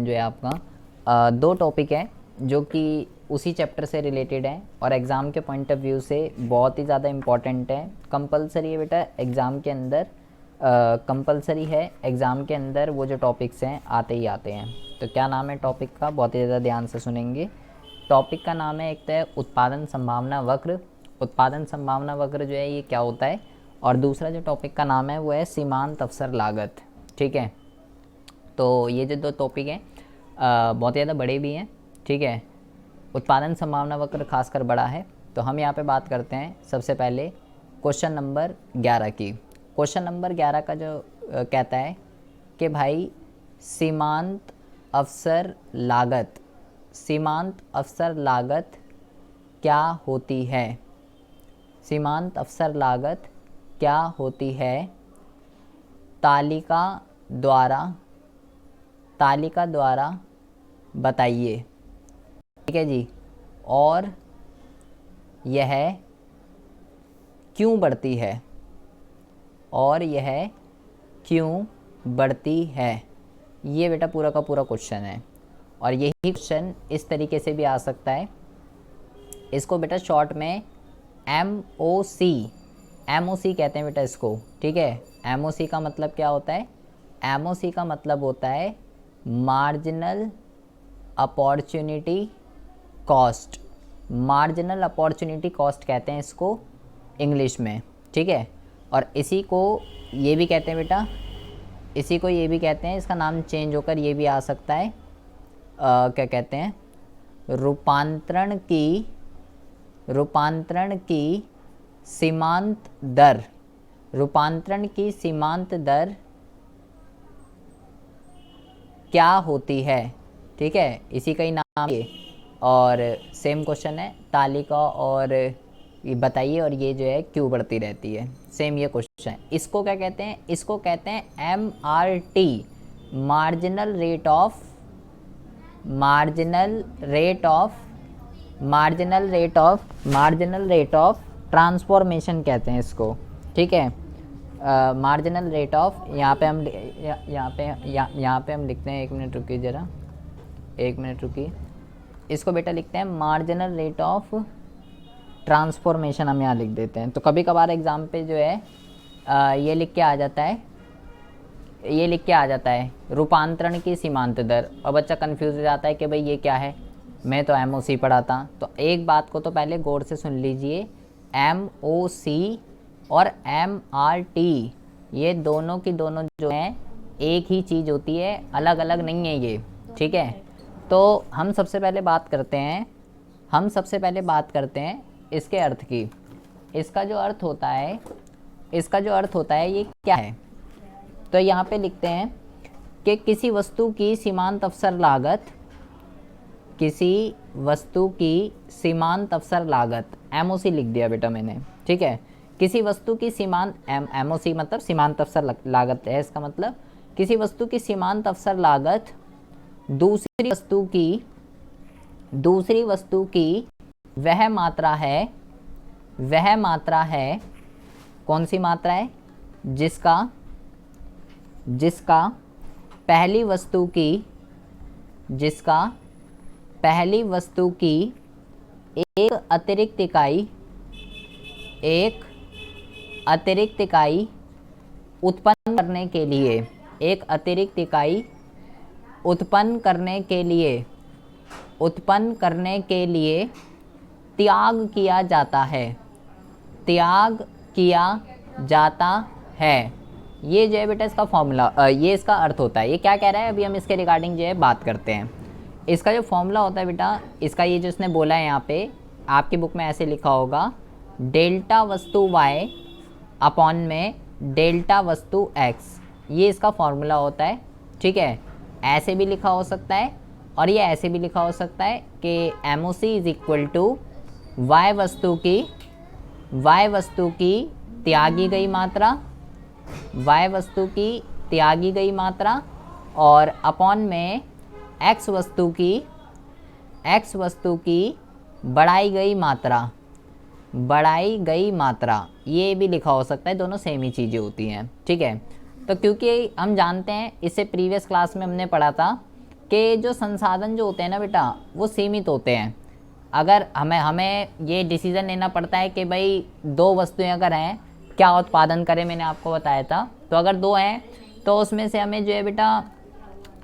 जो है आपका दो टॉपिक है जो कि उसी चैप्टर से रिलेटेड है और एग्ज़ाम के पॉइंट ऑफ व्यू से बहुत ही ज़्यादा इम्पॉर्टेंट है। कंपलसरी है बेटा, एग्ज़ाम के अंदर कंपलसरी है। एग्ज़ाम के अंदर वो जो टॉपिक्स हैं आते ही आते हैं। तो क्या नाम है टॉपिक का, बहुत ही ज़्यादा ध्यान से सुनेंगे। टॉपिक का नाम है, एक तो है उत्पादन संभावना वक्र। उत्पादन संभावना वक्र जो है ये क्या होता है, और दूसरा जो टॉपिक का नाम है वो है सीमांत अवसर लागत। ठीक है, तो ये जो दो टॉपिक हैं बहुत ज़्यादा बड़े भी हैं। ठीक है, उत्पादन संभावना वक्र खासकर बड़ा है। तो हम यहाँ पे बात करते हैं सबसे पहले क्वेश्चन नंबर 11 की। क्वेश्चन नंबर 11 का जो कहता है कि भाई सीमांत अवसर लागत, सीमांत अवसर लागत क्या होती है। सीमांत अवसर लागत क्या होती है, तालिका द्वारा बताइए। ठीक है जी, और यह क्यों बढ़ती है, और यह क्यों बढ़ती है। ये बेटा पूरा का पूरा क्वेश्चन है, और यही क्वेश्चन इस तरीके से भी आ सकता है। इसको बेटा शॉर्ट में MOC कहते हैं बेटा इसको। ठीक है, MOC का मतलब क्या होता है, MOC का मतलब होता है marginal opportunity cost. Marginal opportunity cost कहते हैं इसको इंग्लिश में। ठीक है, और इसी को ये भी कहते हैं बेटा, इसी को ये भी कहते हैं, इसका नाम चेंज होकर ये भी आ सकता है क्या कहते हैं, रूपांतरण की सीमांत दर। रूपांतरण की सीमांत दर क्या होती है। ठीक है, इसी का ही नाम है। और सेम क्वेश्चन है, तालिका और ये बताइए, और ये जो है क्यों बढ़ती रहती है। सेम ये क्वेश्चन है। इसको क्या कहते हैं, इसको कहते हैं MRT, marginal rate of transformation कहते हैं इसको। ठीक है, मार्जिनल रेट ऑफ, यहाँ पे हम लिखते हैं, एक मिनट रुकिए ज़रा, एक मिनट रुकिए। इसको बेटा लिखते हैं मार्जिनल रेट ऑफ ट्रांसफॉर्मेशन, हम यहाँ लिख देते हैं। तो कभी कभार एग्ज़ाम पे जो है ये लिख के आ जाता है रूपांतरण की सीमांत दर, और बच्चा कंफ्यूज हो जाता है कि भाई ये क्या है, मैं तो MOC पढ़ा था। तो एक बात को तो पहले गौर से सुन लीजिए, MOC और MRT ये दोनों की दोनों जो हैं एक ही चीज़ होती है, अलग अलग नहीं है ये। ठीक है, तो हम सबसे पहले बात करते हैं इसके अर्थ की। इसका जो अर्थ होता है ये क्या है। तो यहाँ पे लिखते हैं कि किसी वस्तु की सीमांत अवसर लागत, MOC लिख दिया बेटा मैंने। ठीक है, किसी वस्तु की सीमांत, MOC मतलब सीमांत अवसर लागत है, इसका मतलब किसी वस्तु की सीमांत अवसर लागत दूसरी वस्तु की वह मात्रा है, कौन सी मात्रा है, जिसका पहली वस्तु की एक अतिरिक्त इकाई उत्पन्न करने के लिए त्याग किया जाता है। ये जो है बेटा इसका फॉर्मूला, ये इसका अर्थ होता है। ये क्या कह रहा है, अभी हम इसके रिगार्डिंग जो है बात करते हैं। इसका जो फॉर्मूला होता है बेटा, इसका ये जो इसने बोला है यहाँ पे आपकी बुक में ऐसे लिखा होगा, डेल्टा वस्तु y अपॉन में डेल्टा वस्तु x, ये इसका फॉर्मूला होता है। ठीक है, ऐसे भी लिखा हो सकता है और ये ऐसे भी लिखा हो सकता है कि MOC is equal to y वस्तु की त्यागी गई मात्रा, और अपॉन में x वस्तु की बढ़ाई गई मात्रा, ये भी लिखा हो सकता है। दोनों सेम ही चीज़ें होती हैं। ठीक है, तो क्योंकि हम जानते हैं, इससे प्रीवियस क्लास में हमने पढ़ा था कि जो संसाधन जो होते हैं ना बेटा वो सीमित होते हैं। अगर हमें ये डिसीज़न लेना पड़ता है कि भाई दो वस्तुएं अगर हैं क्या उत्पादन करें, मैंने आपको बताया था। तो अगर दो हैं तो उसमें से हमें जो है बेटा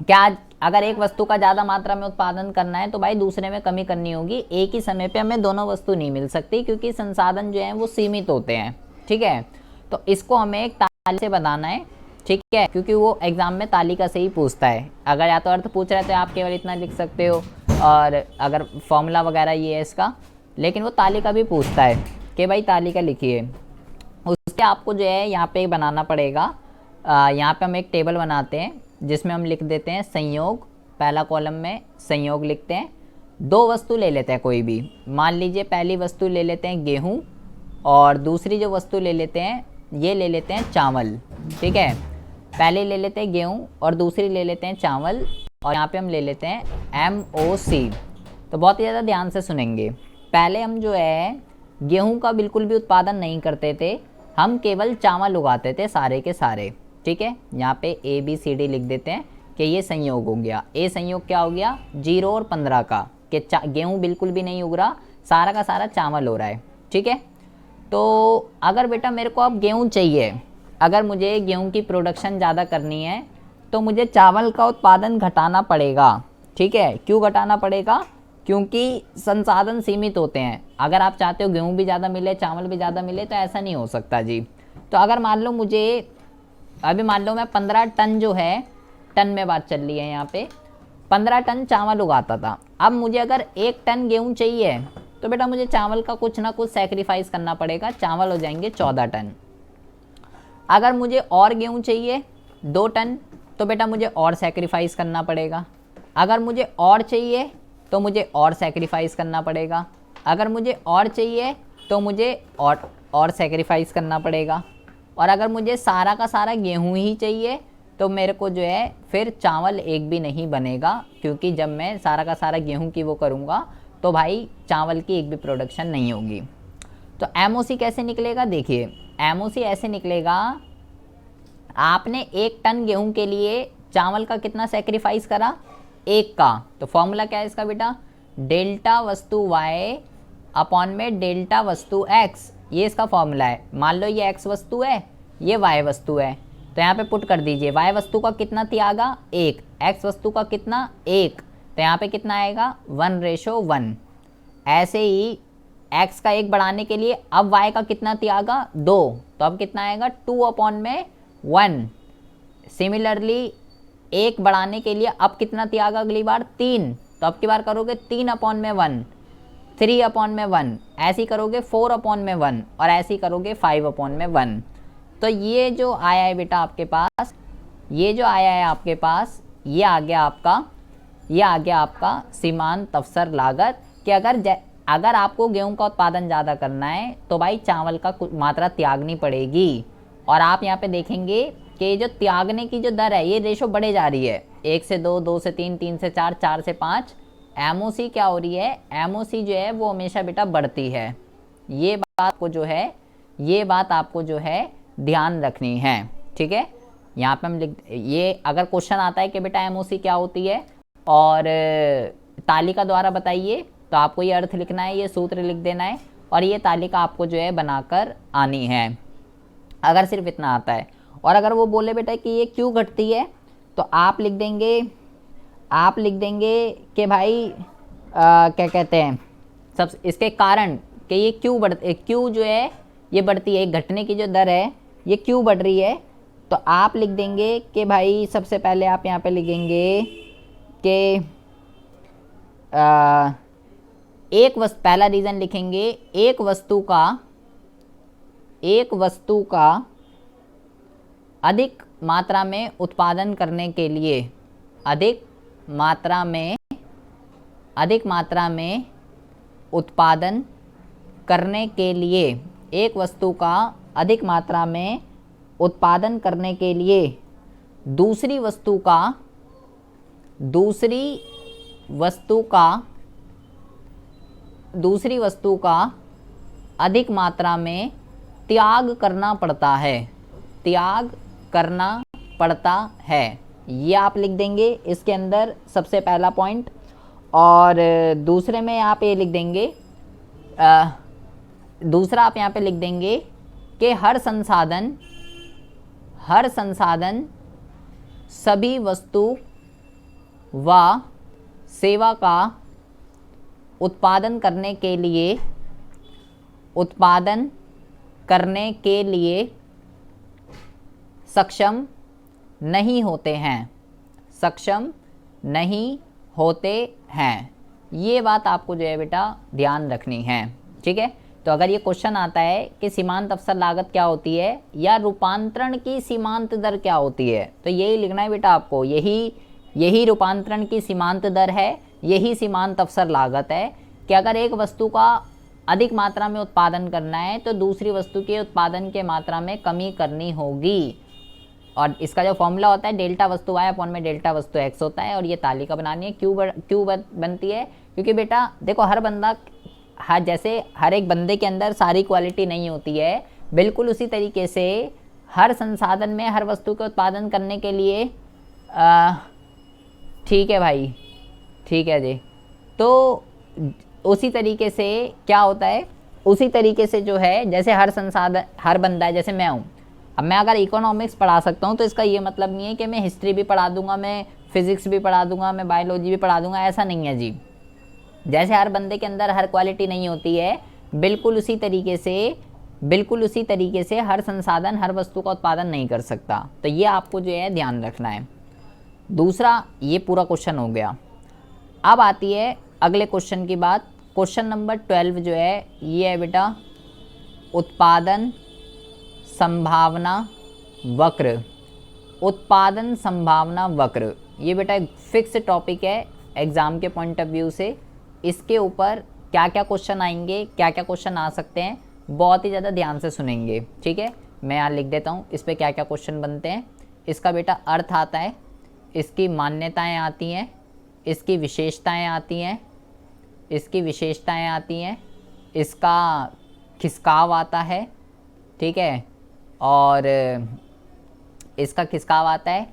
क्या, अगर एक वस्तु का ज़्यादा मात्रा में उत्पादन करना है तो भाई दूसरे में कमी करनी होगी। एक ही समय पे हमें दोनों वस्तु नहीं मिल सकती क्योंकि संसाधन जो हैं वो सीमित होते हैं। ठीक है, तो इसको हमें एक तालिका से बताना है। ठीक है, क्योंकि वो एग्जाम में तालिका से ही पूछता है। अगर या तो अर्थ पूछ रहा है तो आप केवल इतना लिख सकते हो, और अगर फॉर्मूला वगैरह ये है इसका, लेकिन वो तालिका भी पूछता है कि भाई तालिका लिखिए। उसके आपको जो है यहाँ पे बनाना पड़ेगा। यहाँ पे हम एक टेबल बनाते हैं जिसमें हम लिख देते हैं संयोग। पहला कॉलम में संयोग लिखते हैं। दो वस्तु ले लेते हैं कोई भी, मान लीजिए पहली वस्तु ले लेते हैं गेहूँ, और दूसरी जो वस्तु ले लेते हैं ये ले लेते हैं चावल। ठीक है, पहले ले लेते हैं गेहूँ और दूसरी ले लेते हैं चावल, और यहाँ पे हम ले लेते हैं MOC। तो बहुत ही ज़्यादा ध्यान से सुनेंगे। पहले हम जो है गेहूँ का बिल्कुल भी उत्पादन नहीं करते थे, हम केवल चावल उगाते थे सारे के सारे। ठीक है, यहाँ पे ABCD लिख देते हैं कि ये संयोग हो गया। ए संयोग क्या हो गया, 0 और 15 का, कि गेहूँ बिल्कुल भी नहीं उग रहा, सारा का सारा चावल हो रहा है। ठीक है, तो अगर बेटा मेरे को अब गेहूँ चाहिए, अगर मुझे गेहूँ की प्रोडक्शन ज़्यादा करनी है तो मुझे चावल का उत्पादन घटाना पड़ेगा। ठीक है, क्यों घटाना पड़ेगा, क्योंकि संसाधन सीमित होते हैं। अगर आप चाहते हो गेहूँ भी ज़्यादा मिले चावल भी ज़्यादा मिले तो ऐसा नहीं हो सकता जी। तो अगर मान लो मुझे अभी मान लो मैं 15 टन जो है, टन में बात चल रही है यहाँ पे, 15 टन चावल उगाता था। अब मुझे अगर 1 टन गेहूँ चाहिए तो बेटा मुझे चावल का कुछ ना कुछ सेक्रीफाइस करना पड़ेगा, चावल हो जाएंगे 14 टन। अगर मुझे और गेहूँ चाहिए 2 टन तो बेटा मुझे और सेक्रीफाइस करना पड़ेगा। अगर मुझे और चाहिए तो मुझे और सेक्रीफाइस करना पड़ेगा। अगर मुझे और चाहिए तो मुझे और सेक्रीफाइस करना पड़ेगा। और अगर मुझे सारा का सारा गेहूँ ही चाहिए तो मेरे को जो है फिर चावल एक भी नहीं बनेगा, क्योंकि जब मैं सारा का सारा गेहूँ की वो करूँगा तो भाई चावल की एक भी प्रोडक्शन नहीं होगी। तो MOC कैसे निकलेगा, देखिए MOC ऐसे निकलेगा, आपने 1 टन गेहूं के लिए चावल का कितना सेक्रीफाइस करा, 1 का। तो फॉर्मूला क्या है इसका बेटा, डेल्टा वस्तु y अपॉन में डेल्टा वस्तु x, ये इसका फॉर्मूला है। मान लो ये x वस्तु है, ये y वस्तु है, तो यहाँ पे पुट कर दीजिए। y वस्तु का कितना त्यागा 1, x वस्तु का कितना 1, तो यहाँ पे कितना आएगा 1:1। ऐसे ही x का 1 बढ़ाने के लिए अब y का कितना त्यागा 2, तो अब कितना आएगा 2/1। सिमिलरली 1 बढ़ाने के लिए अब कितना त्यागा अगली बार 3, तो अब की बार करोगे 3/1, 3/1, ऐसे ही करोगे 4/1, और ऐसे ही करोगे 5/1। तो ये जो आया है बेटा आपके पास, ये जो आया है आपके पास, ये आ गया आपका सीमांत अवसर लागत। कि अगर आपको गेहूं का उत्पादन ज़्यादा करना है तो भाई चावल का मात्रा त्यागनी पड़ेगी। और आप यहाँ पे देखेंगे कि जो त्यागने की जो दर है ये रेशो बढ़े जा रही है, 1 से 2, 2 से 3, 3 से 4, 4 से 5। MOC क्या हो रही है, MOC जो है वो हमेशा बेटा बढ़ती है। ये बात आपको जो है ध्यान रखनी है। ठीक है, यहाँ पे हम ये अगर क्वेश्चन आता है कि बेटा MOC क्या होती है और तालिका द्वारा बताइए, तो आपको ये अर्थ लिखना है, ये सूत्र लिख देना है, और ये तालिका आपको जो है बनाकर आनी है, अगर सिर्फ इतना आता है। और अगर वो बोले बेटा कि ये क्यों घटती है, तो आप लिख देंगे कि भाई क्या कहते हैं सब इसके कारण कि ये क्यों जो है ये बढ़ती है, घटने की जो दर है ये क्यों बढ़ रही है। तो आप लिख देंगे कि भाई सबसे पहले आप यहाँ पे लिखेंगे कि पहला रीज़न लिखेंगे, एक वस्तु का अधिक मात्रा में उत्पादन करने के लिए, अधिक मात्रा में उत्पादन करने के लिए, एक वस्तु का अधिक मात्रा में उत्पादन करने के लिए दूसरी वस्तु का अधिक मात्रा में त्याग करना पड़ता है, ये आप लिख देंगे इसके अंदर सबसे पहला पॉइंट। और दूसरे में आप ये लिख देंगे, दूसरा आप यहाँ पे लिख देंगे कि हर संसाधन सभी वस्तु व सेवा का उत्पादन करने के लिए सक्षम नहीं होते हैं। ये बात आपको जो है बेटा ध्यान रखनी है, ठीक है। तो अगर ये क्वेश्चन आता है कि सीमांत अवसर लागत क्या होती है या रूपांतरण की सीमांत दर क्या होती है, तो यही लिखना है बेटा आपको, यही रूपांतरण की सीमांत दर है, यही सीमांत अवसर लागत है कि अगर एक वस्तु का अधिक मात्रा में उत्पादन करना है तो दूसरी वस्तु के उत्पादन के मात्रा में कमी करनी होगी। और इसका जो फॉर्मूला होता है डेल्टा वस्तु y अपॉन में डेल्टा वस्तु x होता है। और ये तालिका बनानी है, क्यों बनती है, क्योंकि बेटा देखो जैसे हर एक बंदे के अंदर सारी क्वालिटी नहीं होती है, बिल्कुल उसी तरीके से हर संसाधन में हर वस्तु के उत्पादन करने के लिए ठीक है भाई, ठीक है जी। तो उसी तरीके से क्या होता है, उसी तरीके से जो है जैसे हर बंदा है, जैसे मैं हूँ, अब मैं अगर इकोनॉमिक्स पढ़ा सकता हूँ तो इसका ये मतलब नहीं है कि मैं हिस्ट्री भी पढ़ा दूंगा, मैं फिज़िक्स भी पढ़ा दूंगा, मैं बायोलॉजी भी पढ़ा दूंगा, ऐसा नहीं है जी। जैसे हर बंदे के अंदर हर क्वालिटी नहीं होती है, बिल्कुल उसी तरीके से हर संसाधन हर वस्तु का उत्पादन नहीं कर सकता। तो ये आपको जो है ध्यान रखना है। दूसरा, ये पूरा क्वेश्चन हो गया। अब आती है अगले क्वेश्चन की बात। क्वेश्चन नंबर 12 जो है ये है बेटा उत्पादन संभावना वक्र। उत्पादन संभावना वक्र ये बेटा एक फिक्स टॉपिक है एग्ज़ाम के पॉइंट ऑफ व्यू से। इसके ऊपर क्या क्या क्वेश्चन आएंगे, क्या क्या क्वेश्चन आ सकते हैं, बहुत ही ज़्यादा ध्यान से सुनेंगे, ठीक है। मैं यहाँ लिख देता हूँ इस पर क्या क्या क्वेश्चन बनते हैं। इसका बेटा अर्थ आता है, इसकी मान्यताएं आती हैं, इसकी विशेषताएं आती हैं, इसका खिसकाव आता है, ठीक है। और इसका खिसकाव आता है,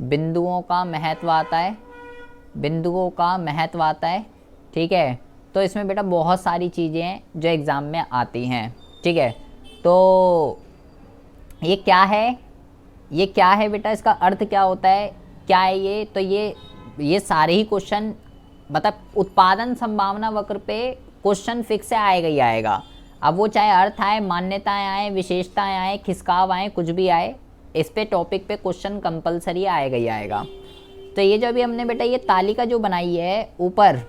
बिंदुओं का महत्व आता है, ठीक है। तो इसमें बेटा बहुत सारी चीज़ें हैं जो एग्ज़ाम में आती हैं, ठीक है। तो ये क्या है बेटा, इसका अर्थ क्या होता है, क्या है ये, तो ये सारे ही क्वेश्चन मतलब उत्पादन संभावना वक्र पे क्वेश्चन फिक्स है, आएगा ही आएगा। अब वो चाहे अर्थ आए, मान्यताएं आए, विशेषताएं आए, खिसकाव आए, कुछ भी आए, इस पे टॉपिक पे क्वेश्चन कंपलसरी आएगा ही आएगा। तो ये जो अभी हमने बेटा ये तालिका जो बनाई है ऊपर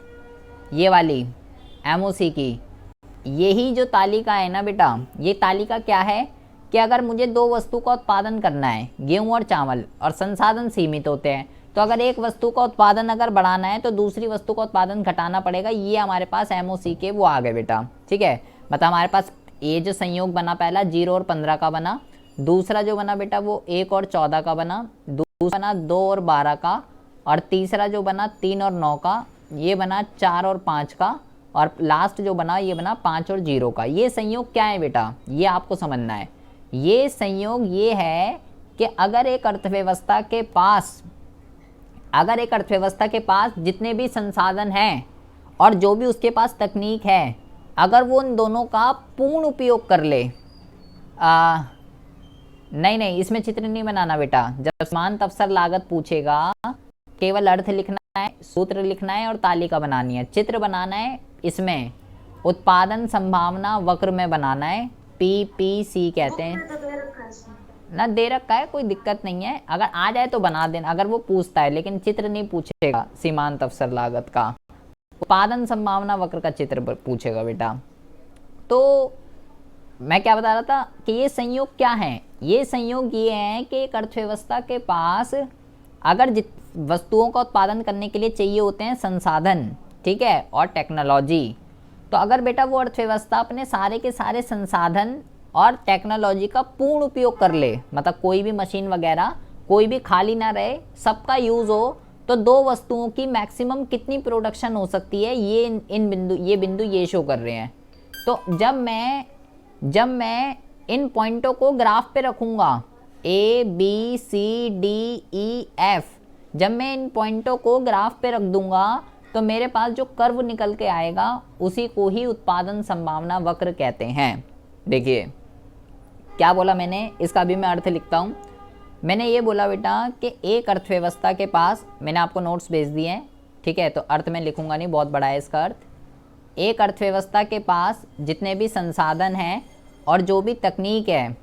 ये वाली एमओसी की, यही जो तालिका है ना बेटा, ये तालिका क्या है कि अगर मुझे दो वस्तु का उत्पादन करना है, गेहूँ और चावल, और संसाधन सीमित होते हैं, तो अगर एक वस्तु का उत्पादन अगर बढ़ाना है तो दूसरी वस्तु का उत्पादन घटाना पड़ेगा। ये हमारे पास एमओसी के वो आ गए बेटा, ठीक है। मतलब हमारे पास ये जो संयोग बना पहला 0 और 15 का बना, दूसरा जो बना बेटा वो 1 और 14 का बना, दूसरा बना 2 और 12 का, और तीसरा जो बना 3 और 9 का, ये बना 4 और 5 का, और लास्ट जो बना ये बना 5 और 0 का। ये संयोग क्या है बेटा, ये आपको समझना है। ये संयोग ये है कि अगर एक अर्थव्यवस्था के पास जितने भी संसाधन हैं और जो भी उसके पास तकनीक है, अगर वो उन दोनों का पूर्ण उपयोग कर ले, नहीं इसमें चित्र नहीं बनाना बेटा। जब सीमांत अवसर लागत पूछेगा, केवल अर्थ लिखना है, सूत्र लिखना है और तालिका बनानी है। चित्र बनाना है इसमें उत्पादन संभावना वक्र में बनाना है, PPC कहते हैं ना। दे रखा है, कोई दिक्कत नहीं है, अगर आ जाए तो बना देना अगर वो पूछता है, लेकिन चित्र नहीं पूछेगा सीमांत अवसर लागत का, उत्पादन संभावना वक्र का चित्र पूछेगा बेटा। तो मैं क्या बता रहा था कि ये संयोग क्या है, ये संयोग ये है कि एक अर्थव्यवस्था के पास अगर वस्तुओं का उत्पादन करने के लिए चाहिए होते हैं संसाधन, ठीक है, और टेक्नोलॉजी, तो अगर बेटा वो अर्थव्यवस्था अपने सारे के सारे संसाधन और टेक्नोलॉजी का पूर्ण उपयोग कर ले, मतलब कोई भी मशीन वगैरह कोई भी खाली ना रहे, सबका यूज़ हो, तो दो वस्तुओं की मैक्सिमम कितनी प्रोडक्शन हो सकती है, ये बिंदु ये शो कर रहे हैं। तो जब मैं इन पॉइंटों को ग्राफ पे रखूँगा A B C D E F, जब मैं इन पॉइंटों को ग्राफ पे रख दूंगा तो मेरे पास जो कर्व निकल के आएगा उसी को ही उत्पादन संभावना वक्र कहते हैं। देखिए क्या बोला मैंने, इसका भी मैं अर्थ लिखता हूँ। मैंने ये बोला बेटा कि एक अर्थव्यवस्था के पास, मैंने आपको नोट्स भेज दिए हैं, ठीक है, तो अर्थ मैं लिखूंगा नहीं, बहुत बड़ा है इसका अर्थ। एक अर्थव्यवस्था के पास जितने भी संसाधन हैं और जो भी तकनीक है,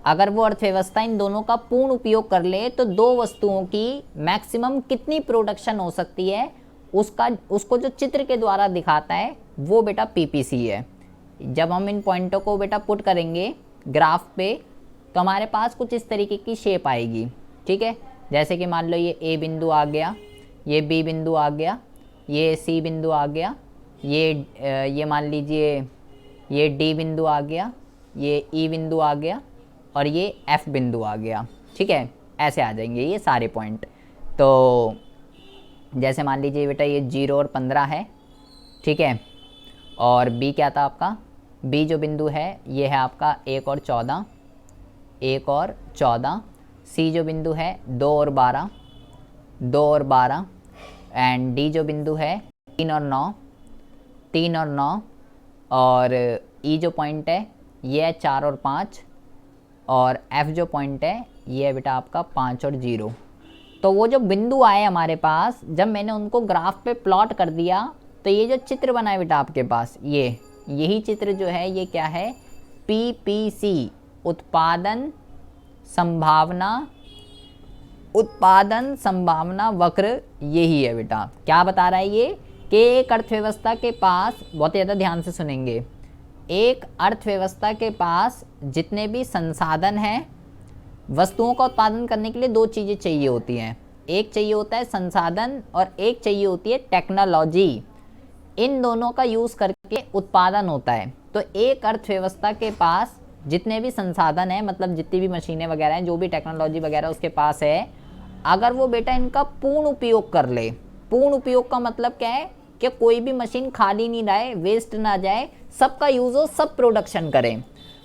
अगर वो अर्थव्यवस्था इन दोनों का पूर्ण उपयोग कर ले तो दो वस्तुओं की मैक्सिमम कितनी प्रोडक्शन हो सकती है, उसको जो चित्र के द्वारा दिखाता है वो बेटा पीपीसी है। जब हम इन पॉइंटों को बेटा पुट करेंगे ग्राफ पे तो हमारे पास कुछ इस तरीके की शेप आएगी, ठीक है। जैसे कि मान लो ये ए बिंदु आ गया, ये बी बिंदु आ गया, ये सी बिंदु आ गया, ये मान लीजिए ये डी बिंदु आ गया, ये ई बिंदु आ गया और ये एफ बिंदु आ गया, ठीक है। ऐसे आ जाएंगे ये सारे पॉइंट। तो जैसे मान लीजिए बेटा ये 0 और 15 है, ठीक है, और बी क्या था आपका, बी जो बिंदु है ये है आपका 1 और 14, 1 और 14। सी जो बिंदु है 2 और 12, 2 और 12। एंड डी जो बिंदु है 3 और 9, 3 और 9। और ई जो पॉइंट है ये है 4 और 5। और एफ जो पॉइंट है ये है बेटा आपका 5 और 0। तो वो जो बिंदु आए हमारे पास, जब मैंने उनको ग्राफ पे प्लॉट कर दिया तो ये जो चित्र बना है बेटा आपके पास, यही चित्र जो है ये क्या है, पीपीसी, उत्पादन संभावना वक्र, यही है बेटा। क्या बता रहा है ये कि एक अर्थव्यवस्था के पास, बहुत ज़्यादा ध्यान से सुनेंगे, एक अर्थव्यवस्था के पास जितने भी संसाधन हैं, वस्तुओं का उत्पादन करने के लिए दो चीज़ें चाहिए होती हैं। एक चाहिए होता है संसाधन और एक चाहिए होती है टेक्नोलॉजी। इन दोनों का यूज़ करके उत्पादन होता है। तो एक अर्थव्यवस्था के पास जितने भी संसाधन हैं, मतलब जितनी भी मशीनें वगैरह हैं, जो भी टेक्नोलॉजी वगैरह उसके पास है, अगर वो बेटा इनका पूर्ण उपयोग कर ले, पूर्ण उपयोग का मतलब क्या है कि कोई भी मशीन खाली नहीं रहे, वेस्ट ना जाए, सबका यूज़ हो, सब प्रोडक्शन करें।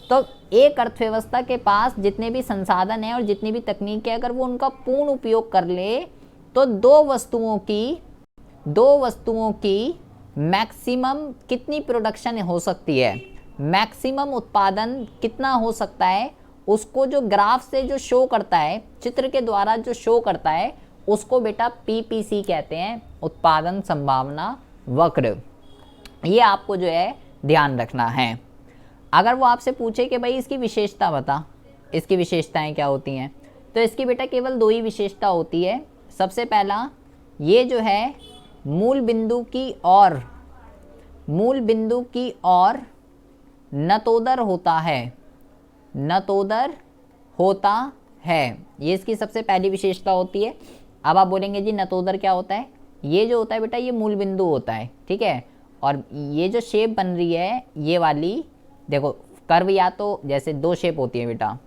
तो एक अर्थव्यवस्था के पास जितने भी संसाधन हैं और जितनी भी तकनीक है, अगर वो उनका पूर्ण उपयोग कर ले तो दो वस्तुओं की मैक्सिमम कितनी प्रोडक्शन हो सकती है, मैक्सिमम उत्पादन कितना हो सकता है, उसको जो ग्राफ से जो शो करता है, चित्र के द्वारा जो शो करता है, उसको बेटा पीपीसी कहते हैं, उत्पादन संभावना वक्र। ये आपको जो है ध्यान रखना है। अगर वो आपसे पूछे कि भाई इसकी विशेषता बता, इसकी विशेषताएं क्या होती हैं, तो इसकी बेटा केवल दो ही विशेषता होती है। सबसे पहला, ये जो है मूल बिंदु की ओर नतोदर होता है, ये इसकी सबसे पहली विशेषता होती है। अब आप बोलेंगे जी नतोदर क्या होता है, ये जो होता है बेटा ये मूल बिंदु होता है, ठीक है। और ये जो शेप बन रही है ये वाली, देखो कर्व, या तो जैसे दो शेप होती है बेटा,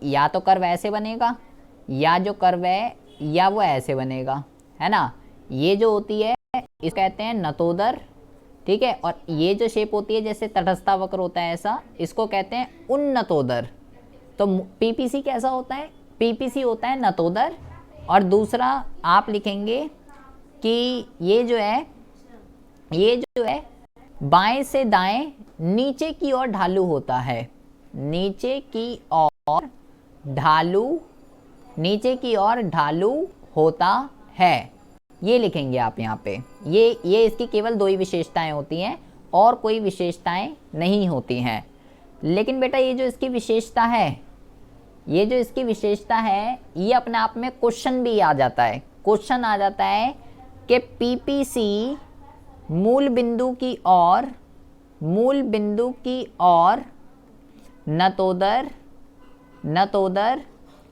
या तो कर्व ऐसे बनेगा, या जो कर्व है या वो ऐसे बनेगा, है ना। ये जो होती है इस कहते हैं नतोदर, ठीक है। और ये जो शेप होती है जैसे तटस्था वक्र होता है ऐसा, इसको कहते हैं उन्नतोदर। तो पीपीसी कैसा होता है, पीपीसी होता है नतोदर। और दूसरा आप लिखेंगे कि ये जो है बाएं से दाएं नीचे की ओर ढालू होता है, नीचे की ओर ढालू होता है, ये लिखेंगे आप यहाँ पे। ये इसकी केवल दो ही विशेषताएं होती हैं और कोई विशेषताएं नहीं होती हैं। लेकिन बेटा ये जो इसकी विशेषता है, ये अपने आप में क्वेश्चन भी आ जाता है। क्वेश्चन आ जाता है कि पीपीसी मूल बिंदु की ओर नतोदर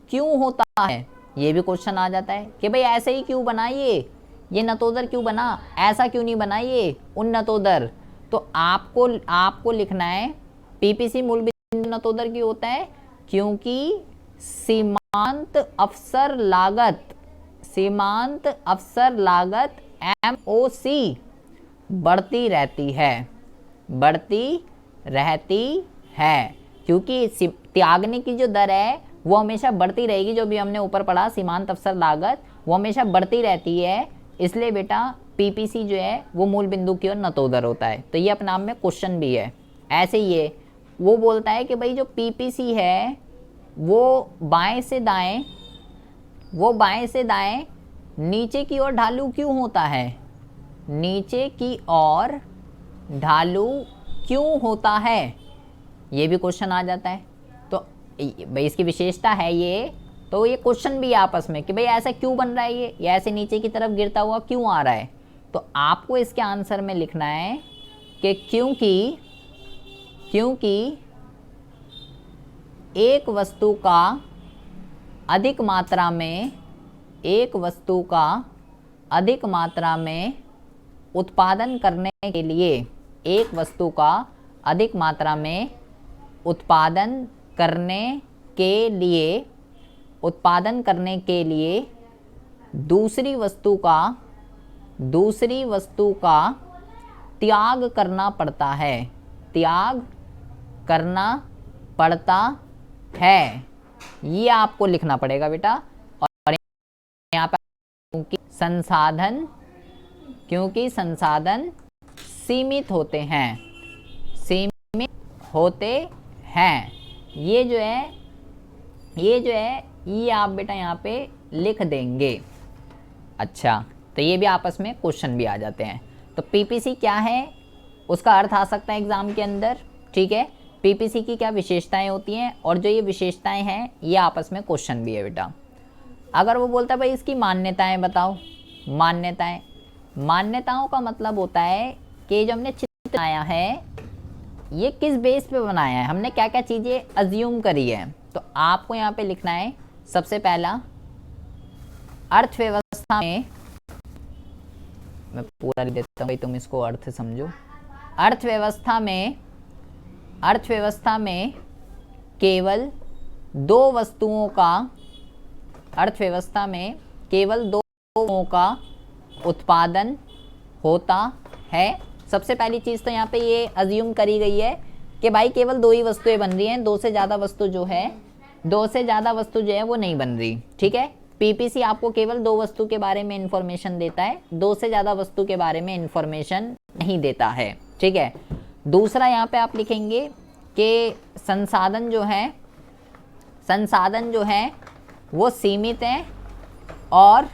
क्यों होता है, ये भी क्वेश्चन आ जाता है कि भाई ऐसे ही क्यों बना, ये नतोदर क्यों बना, ऐसा क्यों नहीं बना ये उन्नतोदर। तो आपको लिखना है पीपीसी मूल बिंदु नतोदर क्यों होता है, क्योंकि सीमांत अवसर लागत MOC बढ़ती रहती है, क्योंकि त्यागने की जो दर है वो हमेशा बढ़ती रहेगी। जो भी हमने ऊपर पढ़ा सीमांत अवसर लागत, वो हमेशा बढ़ती रहती है, इसलिए बेटा पीपीसी जो है वो मूल बिंदु की ओर नतोदर होता है। तो ये अपने आप में क्वेश्चन भी है। ऐसे ही है, वो बोलता है कि भाई जो पीपीसी है वो बाएं से दाएं नीचे की ओर ढालू क्यों होता है, नीचे की ओर ढालू क्यों होता है, ये भी क्वेश्चन आ जाता है। तो भाई इसकी विशेषता है ये, तो ये क्वेश्चन भी है आपस में कि भाई ऐसा क्यों बन रहा है, ये ऐसे नीचे की तरफ गिरता हुआ क्यों आ रहा है। तो आपको इसके आंसर में लिखना है कि क्योंकि एक वस्तु का अधिक मात्रा में उत्पादन करने के लिए, एक वस्तु का अधिक मात्रा में उत्पादन करने के लिए दूसरी वस्तु का त्याग करना पड़ता है, ये आपको लिखना पड़ेगा बेटा। और यहाँ पे क्योंकि संसाधन सीमित होते हैं, ये जो है ये आप बेटा यहाँ पे लिख देंगे। अच्छा, तो ये भी आपस में क्वेश्चन भी आ जाते हैं। तो पीपीसी क्या है उसका अर्थ आ सकता है एग्जाम के अंदर, ठीक है। पीपीसी की क्या विशेषताएं होती हैं, और जो ये विशेषताएं हैं ये आपस में क्वेश्चन भी है बेटा। अगर वो बोलता है भाई इसकी मान्यताएं बताओ, मान्यताओं का मतलब होता है कि जो हमने चित्र बनाया है ये किस बेस पे बनाया है, हमने क्या क्या चीज़ें अज्यूम करी है। तो आपको यहाँ पे लिखना है सबसे पहला, अर्थव्यवस्था में, मैं पूरा लिख देता हूँ भाई तुम इसको अर्थ समझो। अर्थव्यवस्था में केवल दो वस्तुओं का उत्पादन होता है। सबसे पहली चीज़ तो यहाँ पे ये अज्यूम करी गई है कि भाई केवल दो ही वस्तुएं बन रही हैं, दो से ज़्यादा वस्तु जो है वो नहीं बन रही, ठीक है। पीपीसी आपको केवल दो वस्तु के बारे में इंफॉर्मेशन देता है, दो से ज़्यादा वस्तु के बारे में इंफॉर्मेशन नहीं देता है, ठीक है। दूसरा यहाँ पे आप लिखेंगे कि संसाधन जो है वो सीमित हैं और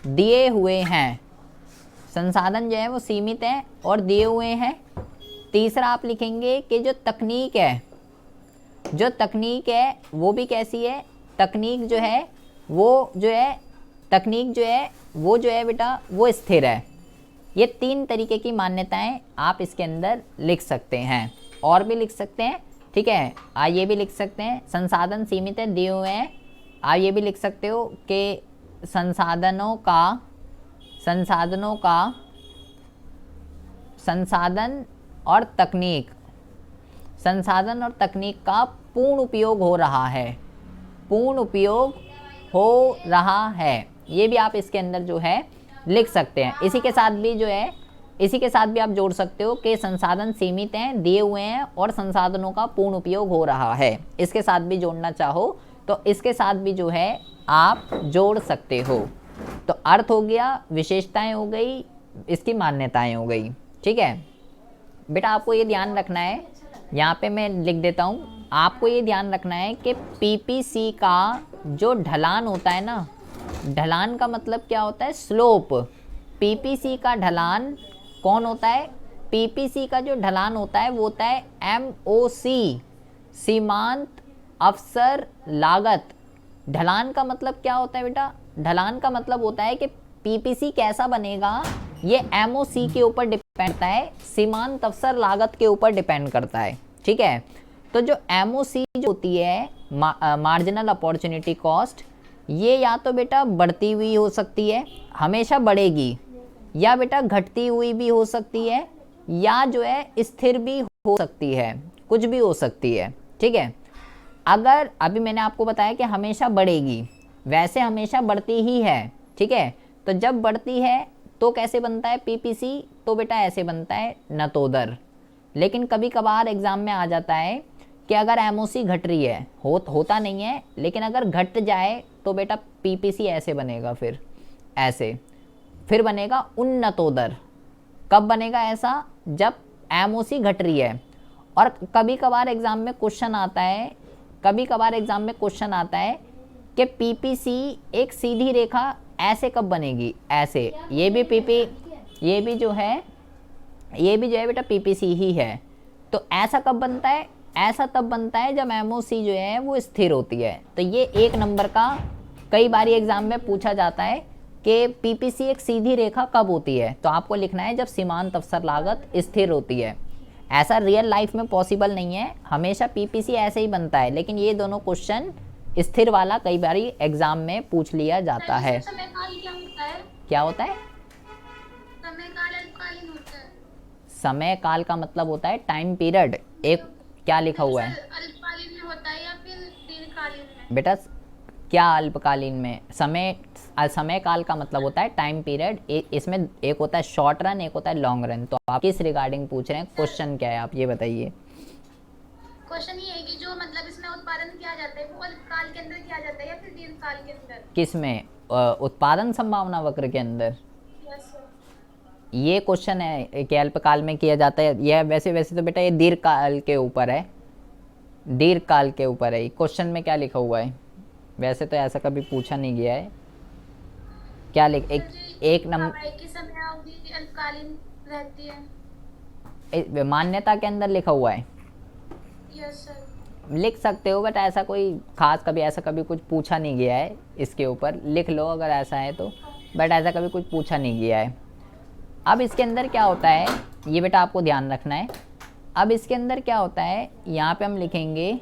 दिए हुए हैं, संसाधन जो है वो सीमित हैं और दिए हुए हैं। तीसरा आप लिखेंगे कि जो तकनीक है वो भी कैसी है, तकनीक जो है वो जो है बेटा वो स्थिर है। ये तीन तरीके की मान्यताएं आप इसके अंदर लिख सकते हैं, और भी लिख सकते हैं, ठीक है। ये भी लिख सकते हैं संसाधन सीमित है, दिए हुए हैं। आप ये भी लिख सकते हो कि संसाधन और तकनीक का पूर्ण उपयोग हो रहा है, ये भी आप इसके अंदर जो है लिख सकते हैं। इसी के साथ भी आप जोड़ सकते हो कि संसाधन सीमित हैं, दिए हुए हैं और संसाधनों का पूर्ण उपयोग हो रहा है। इसके साथ भी जोड़ना चाहो तो इसके साथ भी जो है आप जोड़ सकते हो। तो अर्थ हो गया, विशेषताएं हो गई, इसकी मान्यताएं हो गई, ठीक है बेटा। आपको ये ध्यान रखना है, यहाँ पे मैं लिख देता हूँ, आपको ये ध्यान रखना है कि पीपीसी का जो ढलान होता है ना, ढलान का मतलब क्या होता है, स्लोप। पीपीसी का ढलान कौन होता है, पीपीसी का जो ढलान होता है वो होता है एमओसी, सीमांत अवसर लागत। ढलान का मतलब क्या होता है बेटा, ढलान का मतलब होता है कि पीपीसी कैसा बनेगा ये एमओसी के ऊपर डिपेंड करता है, सीमांत अवसर लागत के ऊपर डिपेंड करता है, ठीक है। तो जो एमओसी जो होती है मार्जिनल अपॉर्चुनिटी कॉस्ट, ये या तो बेटा बढ़ती हुई हो सकती है, हमेशा बढ़ेगी, या बेटा घटती हुई भी हो सकती है, या जो है स्थिर भी हो सकती है, कुछ भी हो सकती है, ठीक है। अगर अभी मैंने आपको बताया कि हमेशा बढ़ेगी, वैसे हमेशा बढ़ती ही है, ठीक है। तो जब बढ़ती है तो कैसे बनता है पीपीसी, तो बेटा ऐसे बनता है नतोदर। लेकिन कभी कभार एग्जाम में आ जाता है कि अगर एमओसी घट रही है, होता नहीं है, लेकिन अगर घट जाए तो बेटा पीपीसी ऐसे बनेगा फिर, ऐसे। फिर बनेगा उन्नतोदर। कब बनेगा ऐसा? जब एमओसी घट रही है। और कभी कभार एग्जाम में क्वेश्चन आता है, कभी कभार एग्जाम में क्वेश्चन आता है कि पीपीसी एक सीधी रेखा ऐसे कब बनेगी? ऐसे। ये भी जो है बेटा पीपीसी ही है। तो ऐसा कब बनता है? ऐसा तब बनता है जब एमओसी जो है वो स्थिर होती है। तो ये 1 नंबर का कई बार एग्जाम में पूछा जाता है कि पीपीसी एक सीधी रेखा कब होती है? तो आपको लिखना है जब सीमांत अवसर लागत स्थिर होती है। ऐसा रियल लाइफ में पॉसिबल नहीं है, हमेशा पीपीसी ऐसे ही बनता है, लेकिन ये दोनों क्वेश्चन स्थिर वाला कई बार एग्जाम में पूछ लिया जाता है। समयकाल क्या होता है? क्या होता है? समयकाल अल्पकालीन होता है। समय काल का मतलब होता है टाइम पीरियड। एक क्या लिखा हुआ है? अल्पकालीन में होता है या फिर दीर्घकालीन में? बेटा क्या अल्पकालीन में? समय काल का मतलब होता है टाइम पीरियड। इसमें एक होता है शॉर्ट रन, एक होता है लॉन्ग रन। तो आप किस रिगार्डिंग पूछ रहे हैं? क्वेश्चन क्या है आप ये बताइए। क्वेश्चन ये है कि जो मतलब इसमें उत्पादन किया जाता है वो अल्पकाल के अंदर किया जाता है या फिर दीर्घकाल के अंदर? किस में? उत्पादन संभावना वक्र के अंदर। Yes sir. ये क्वेश्चन है कि अल्पकाल में किया जाता है। यह वैसे तो बेटा ये दीर्घकाल के ऊपर है, दीर्घकाल के ऊपर है। क्वेश्चन में क्या लिखा हुआ है? वैसे तो ऐसा कभी पूछा नहीं गया है। क्या लिख एक नंबर की समयावधि अल्पकालीन रहती है। मान्यता के अंदर लिखा हुआ है। Yes sir. लिख सकते हो, बट ऐसा कोई खास कभी ऐसा कभी कुछ पूछा नहीं गया है इसके ऊपर। लिख लो अगर ऐसा है तो, बट ऐसा कभी कुछ पूछा नहीं गया है। अब इसके अंदर क्या होता है ये बेटा आपको ध्यान रखना है। अब इसके अंदर क्या होता है, यहाँ पे हम लिखेंगे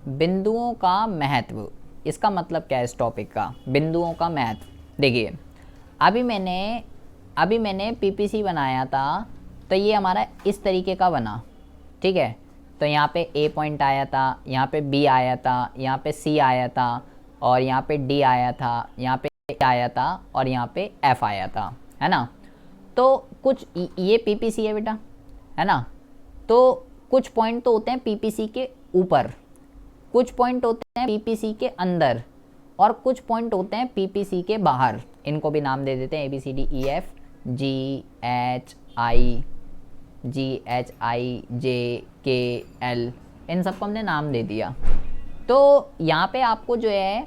बिंदुओं का महत्व। इसका मतलब क्या है इस टॉपिक का? बिंदुओं का महत्व। देखिए अभी मैंने पीपीसी बनाया था, तो ये हमारा इस तरीके का बना, ठीक है। तो यहाँ पे ए पॉइंट आया था, यहाँ पे बी आया था, यहाँ पे सी आया था, और यहाँ पे डी आया था, यहाँ पे ए आया था, और यहाँ पे एफ आया था, है ना। तो कुछ ये पीपीसी है बेटा, है ना। तो कुछ पॉइंट तो होते हैं पीपीसी के ऊपर, कुछ पॉइंट होते हैं पीपीसी के अंदर, और कुछ पॉइंट होते हैं पीपीसी के बाहर। इनको भी नाम दे देते हैं ABCDEF GHIJKL, इन सबको हमने नाम दे दिया। तो यहाँ पे आपको जो है,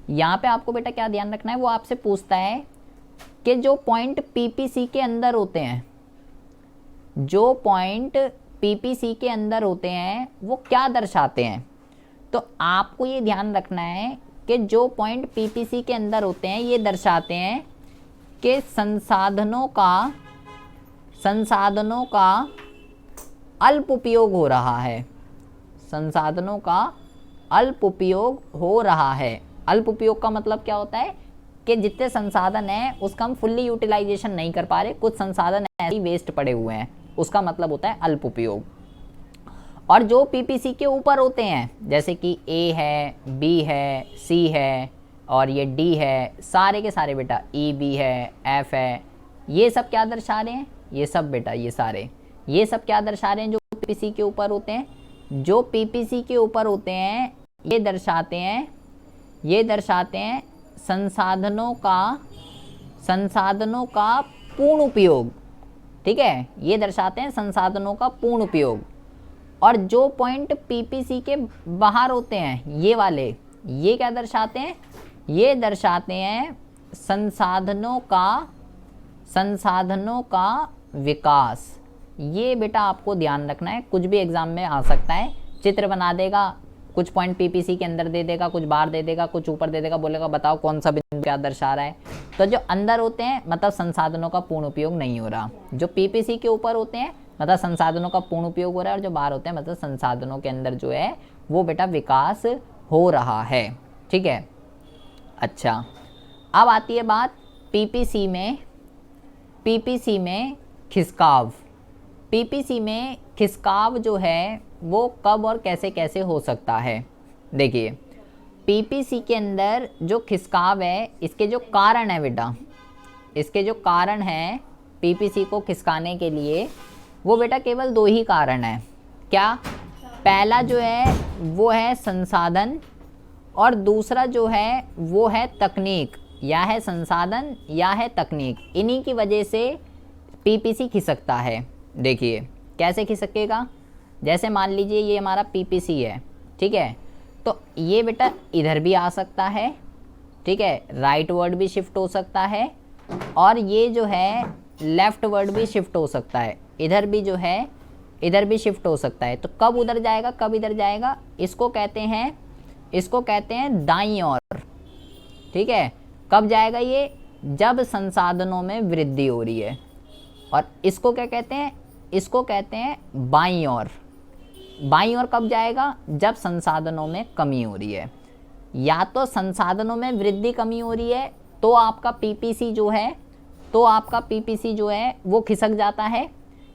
यहाँ पे आपको बेटा क्या ध्यान रखना है, वो आपसे पूछता है कि जो पॉइंट पीपीसी के अंदर होते हैं, जो पॉइंट पीपीसी के अंदर होते हैं वो क्या दर्शाते हैं। तो आपको ये ध्यान रखना है कि जो पॉइंट पीपीसी के अंदर होते हैं ये दर्शाते हैं कि संसाधनों का अल्प उपयोग हो रहा है। संसाधनों का अल्प उपयोग हो रहा है। अल्प उपयोग का मतलब क्या होता है कि जितने संसाधन हैं उसका हम फुल्ली यूटिलाइजेशन नहीं कर पा रहे, कुछ संसाधन ऐसे ही वेस्ट पड़े हुए हैं, उसका मतलब होता है अल्प उपयोग। और जो पीपीसी के ऊपर होते हैं, जैसे कि ए है, बी है, सी है, और ये डी है, सारे के सारे बेटा, ई बी है, एफ है, ये सब क्या दर्शा रहे हैं? ये सब बेटा ये सब क्या दर्शा रहे हैं जो पीपीसी के ऊपर होते हैं? जो पीपीसी के ऊपर होते हैं ये दर्शाते हैं संसाधनों का पूर्ण उपयोग, ठीक है। ये दर्शाते हैं संसाधनों का पूर्ण उपयोग। और जो पॉइंट पीपीसी के बाहर होते हैं ये वाले, ये क्या दर्शाते हैं? ये दर्शाते हैं संसाधनों का विकास। ये बेटा आपको ध्यान रखना है, कुछ भी एग्जाम में आ सकता है। चित्र बना देगा, कुछ पॉइंट पीपीसी के अंदर दे देगा, कुछ बाहर दे देगा, कुछ ऊपर दे देगा, बोलेगा बताओ कौन सा बिंदु क्या दर्शा रहा है। तो जो अंदर होते हैं मतलब संसाधनों का पूर्ण उपयोग नहीं हो रहा, जो पीपीसी के ऊपर होते हैं मतलब संसाधनों का पूर्ण उपयोग हो रहा है, और जो बाहर होते हैं मतलब संसाधनों के अंदर जो है वो बेटा विकास हो रहा है, ठीक है। अच्छा, अब आती है बात पीपीसी में खिसकाव। पीपीसी में खिसकाव जो है वो कब और कैसे कैसे हो सकता है? देखिए पीपीसी के अंदर जो खिसकाव है, इसके जो कारण है बेटा, इसके जो कारण है पीपीसी को खिसकाने के लिए, वो बेटा केवल 2 ही कारण है। क्या? पहला जो है वो है संसाधन, और दूसरा जो है वो है तकनीक, या है संसाधन या है तकनीक। इन्हीं की वजह से पीपीसी खिसकता है। देखिए कैसे खिसकेगा, जैसे मान लीजिए ये हमारा पीपीसी है, ठीक है, तो ये बेटा इधर भी आ सकता है, ठीक है, राइट वर्ड भी शिफ्ट हो सकता है, और ये जो है लेफ्ट वर्ड भी शिफ्ट हो सकता है, इधर भी जो है इधर भी शिफ्ट हो सकता है। तो कब उधर जाएगा कब इधर जाएगा, इसको कहते हैं दाईं ओर, ठीक है। कब जाएगा ये, जब संसाधनों में वृद्धि हो रही है। और इसको क्या कहते हैं, इसको कहते हैं बाईं ओर। बाईं ओर कब जाएगा, जब संसाधनों में कमी हो रही है। या तो संसाधनों में वृद्धि कमी हो रही है तो आपका पीपीसी जो है वो खिसक जाता है,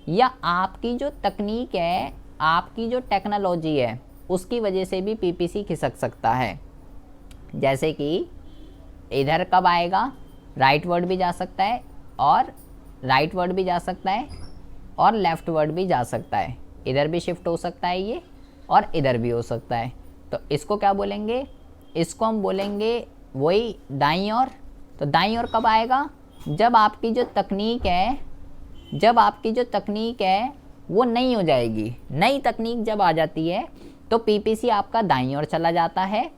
या आपकी जो तकनीक है, आपकी जो टेक्नोलॉजी है, उसकी वजह से भी पीपीसी खिसक सकता है। जैसे कि इधर कब आएगा, राइट वर्ड भी जा सकता है, और राइट वर्ड भी जा सकता है, और लेफ़्ट वर्ड भी जा सकता है। इधर भी शिफ्ट हो सकता है ये, और इधर भी हो सकता है। तो इसको क्या बोलेंगे, इसको हम बोलेंगे वही दाईं ओर। तो दाईं ओर कब आएगा, जब आपकी जो तकनीक है वो नई हो जाएगी। नई तकनीक जब आ जाती है तो पीपीसी आपका दाईं ओर चला जाता है।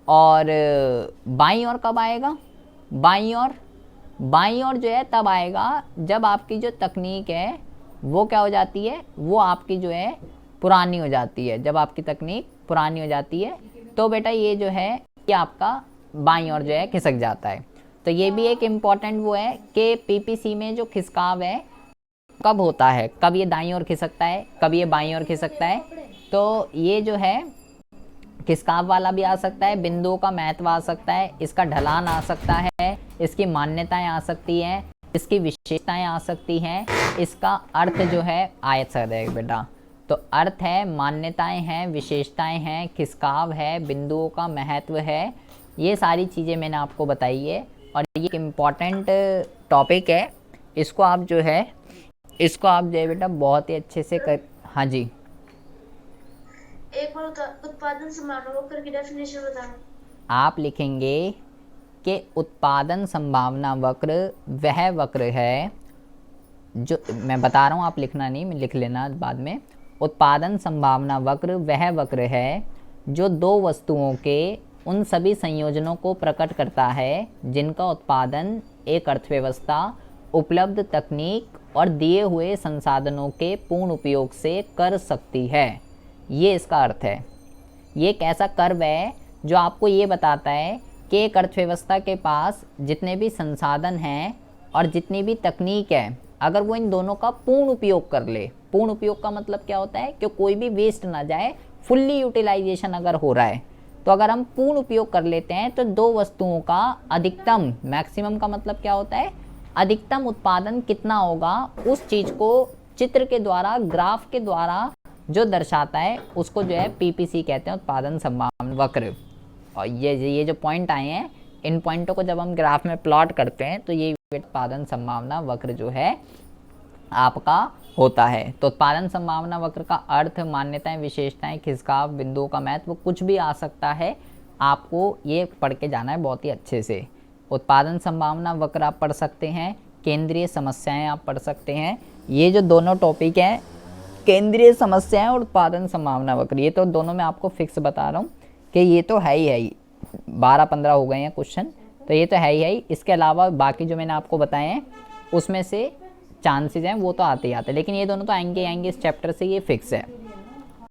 और बाईं ओर कब आएगा, बाईं ओर जो है तब आएगा जब आपकी जो तकनीक है वो क्या हो जाती है, वो आपकी जो है पुरानी हो जाती है। जब आपकी तकनीक पुरानी हो जाती है तो बेटा ये जो है ये आपका बाईं ओर जो है खिसक जाता है। तो ये भी एक इम्पॉर्टेंट वो है कि पीपीसी में जो खिसकाव है कब होता है, कब ये दाईं ओर खिसकता है, कब ये बाईं ओर खिसकता है। तो ये जो है खिसकाव वाला भी आ सकता है, बिंदुओं का महत्व आ सकता है, इसका ढलान आ सकता है, इसकी मान्यताएं आ सकती हैं, इसकी विशेषताएं आ सकती हैं, इसका अर्थ जो है आयत सकता है बेटा। तो अर्थ है, मान्यताएं हैं, विशेषताएं हैं, खिसकाव है, बिंदुओं का महत्व है, ये सारी चीज़ें मैंने आपको बताई है। और ये एक इम्पॉर्टेंट टॉपिक है, इसको आप जो है बेटा बहुत ही अच्छे से कर। हाँ जी, एक बार उत्पादन समारोह वक्र की डेफिनेशन बताना। आप लिखेंगे कि उत्पादन संभावना वक्र वह वक्र है जो, मैं बता रहा हूँ आप लिखना नहीं, मैं लिख लेना बाद में। उत्पादन संभावना वक्र वह वक्र है जो दो वस्तुओं के उन सभी संयोजनों को प्रकट करता है जिनका उत्पादन एक अर्थव्यवस्था उपलब्ध तकनीक और दिए हुए संसाधनों के पूर्ण उपयोग से कर सकती है। ये इसका अर्थ है। ये एक ऐसा कर्व है जो आपको ये बताता है कि एक अर्थव्यवस्था के पास जितने भी संसाधन हैं और जितनी भी तकनीक है, अगर वो इन दोनों का पूर्ण उपयोग कर ले। पूर्ण उपयोग का मतलब क्या होता है कि कोई भी वेस्ट ना जाए, फुल्ली यूटिलाइजेशन अगर हो रहा है, तो अगर हम पूर्ण उपयोग कर लेते हैं तो दो वस्तुओं का अधिकतम, मैक्सिमम का मतलब क्या होता है, अधिकतम उत्पादन कितना होगा, उस चीज़ को चित्र के द्वारा, ग्राफ के द्वारा जो दर्शाता है उसको जो है पीपीसी कहते हैं, उत्पादन संभावना वक्र। और ये जो पॉइंट आए हैं, इन पॉइंटों को जब हम ग्राफ में प्लॉट करते हैं तो ये उत्पादन संभावना वक्र जो है आपका होता है। तो उत्पादन संभावना वक्र का अर्थ, मान्यताएं, विशेषताएं, खिसकाव, बिंदुओं का महत्व, कुछ भी आ सकता है। आपको ये पढ़ के जाना है बहुत ही अच्छे से। उत्पादन संभावना वक्र आप पढ़ सकते हैं, केंद्रीय समस्याएं आप पढ़ सकते हैं। ये जो दोनों टॉपिक हैं, केंद्रीय समस्याएं और उत्पादन संभावना वक्र, ये तो दोनों मैं आपको फिक्स बता रहा हूँ कि ये तो है ही 12-15 हो गए हैं क्वेश्चन, तो ये तो है ही। इसके अलावा बाकी जो मैंने आपको बताए हैं उसमें से चांसेस हैं वो तो आते ही आते हैं, लेकिन ये दोनों तो आएंगे इस चैप्टर से, ये फिक्स है।